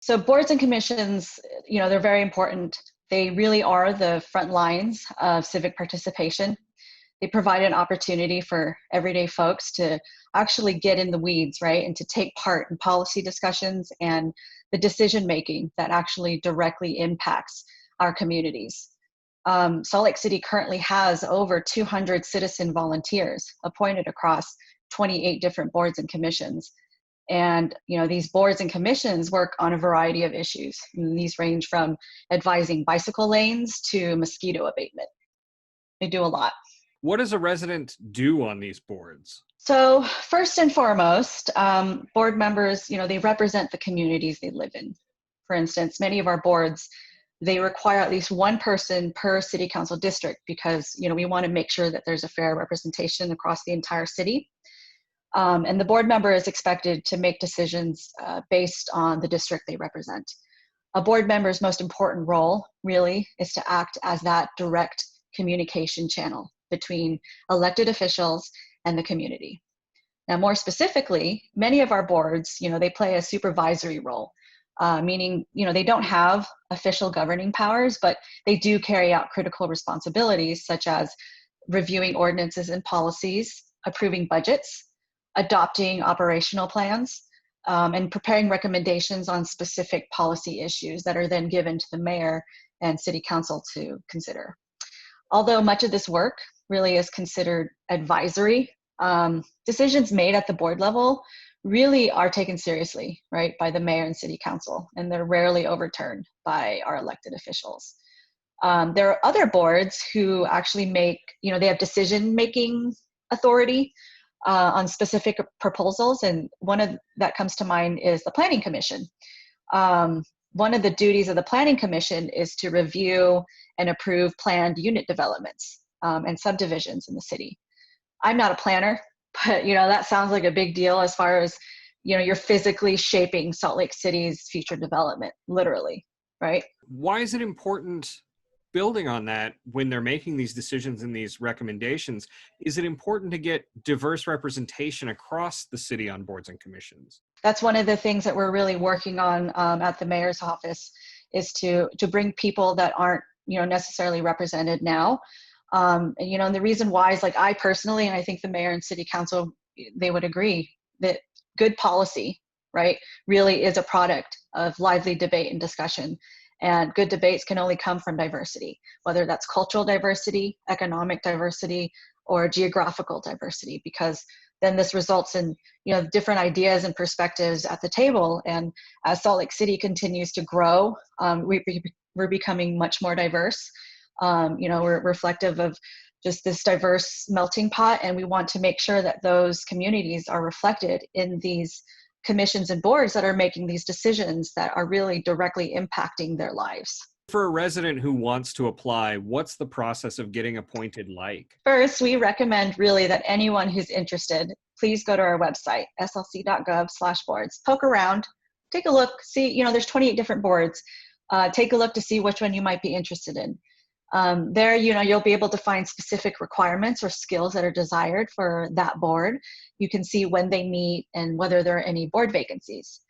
So boards and commissions, they're very important. They really are the front lines of civic participation. They provide an opportunity for everyday folks to actually get in the weeds, right? And to take part in policy discussions and the decision making that actually directly impacts our communities. Salt Lake City currently has over 200 citizen volunteers appointed across 28 different boards and commissions. And these boards and commissions work on a variety of issues. And these range from advising bicycle lanes to mosquito abatement. They do a lot. What does a resident do on these boards? So first and foremost, board members, they represent the communities they live in. For instance, many of our boards, they require at least one person per city council district because, we want to make sure that there's a fair representation across the entire city. And the board member is expected to make decisions based on the district they represent. A board member's most important role really is to act as that direct communication channel between elected officials and the community. Now, more specifically, many of our boards, they play a supervisory role, meaning, they don't have official governing powers, but they do carry out critical responsibilities such as reviewing ordinances and policies, approving budgets, adopting operational plans, and preparing recommendations on specific policy issues that are then given to the mayor and city council to consider. Although much of this work really is considered advisory, decisions made at the board level really are taken seriously, right, by the mayor and city council, and they're rarely overturned by our elected officials. There are other boards who actually make, they have decision-making authority on specific proposals, and one that comes to mind is the Planning Commission. One of the duties of the Planning Commission is to review and approve planned unit developments and subdivisions in the city. I'm not a planner, but that sounds like a big deal as far as you're physically shaping Salt Lake City's future development, literally, right? Why is it important, building on that, when they're making these decisions and these recommendations, is it important to get diverse representation across the city on boards and commissions? That's one of the things that we're really working on at the mayor's office, is to bring people that aren't necessarily represented now. And the reason why is, like, I personally, and I think the mayor and city council, they would agree that good policy, right, really is a product of lively debate and discussion. And good debates can only come from diversity, whether that's cultural diversity, economic diversity, or geographical diversity, because then this results in different ideas and perspectives at the table. And as Salt Lake City continues to grow, we're becoming much more diverse. We're reflective of just this diverse melting pot, and we want to make sure that those communities are reflected in these commissions and boards that are making these decisions that are really directly impacting their lives. For a resident who wants to apply, what's the process of getting appointed like? First, we recommend really that anyone who's interested, please go to our website, slc.gov/boards, poke around, take a look, see, there's 28 different boards. Take a look to see which one you might be interested in. There, you'll be able to find specific requirements or skills that are desired for that board. You can see when they meet and whether there are any board vacancies.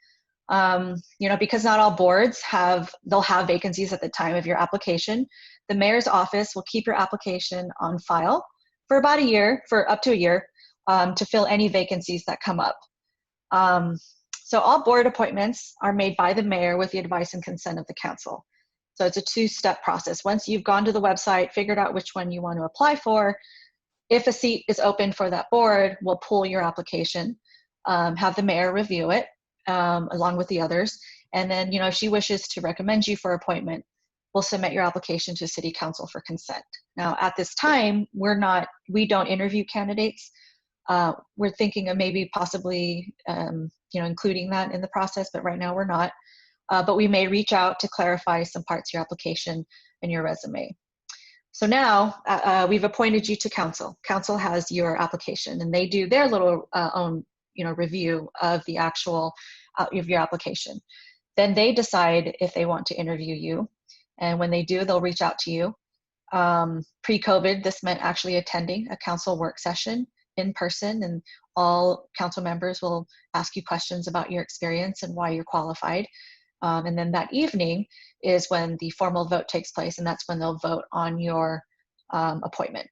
Because not all boards they'll have vacancies at the time of your application. The mayor's office will keep your application on file for about a year, for up to a year, to fill any vacancies that come up. So all board appointments are made by the mayor with the advice and consent of the council. So it's a two-step process. Once you've gone to the website, figured out which one you want to apply for, if a seat is open for that board, we'll pull your application, have the mayor review it along with the others. And then, if she wishes to recommend you for appointment, we'll submit your application to city council for consent. Now, at this time, we don't interview candidates. We're thinking of maybe possibly, including that in the process, but right now we're not. But we may reach out to clarify some parts of your application and your resume. So now we've appointed you to council. Council has your application, and they do their little own, review of the actual of your application. Then they decide if they want to interview you, and when they do, they'll reach out to you. Pre-COVID, this meant actually attending a council work session in person, and all council members will ask you questions about your experience and why you're qualified. And then that evening is when the formal vote takes place, and that's when they'll vote on your appointment.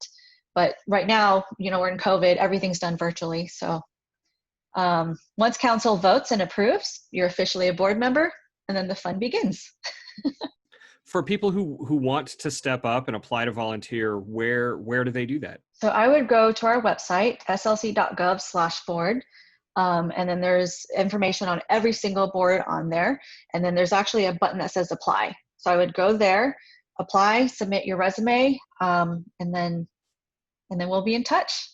But right now, we're in COVID, everything's done virtually. So once council votes and approves, you're officially a board member, and then the fun begins. For people who want to step up and apply to volunteer, where do they do that? So I would go to our website, slc.gov/board. And then there's information on every single board on there. And then there's actually a button that says apply. So I would go there, apply, submit your resume, and then we'll be in touch.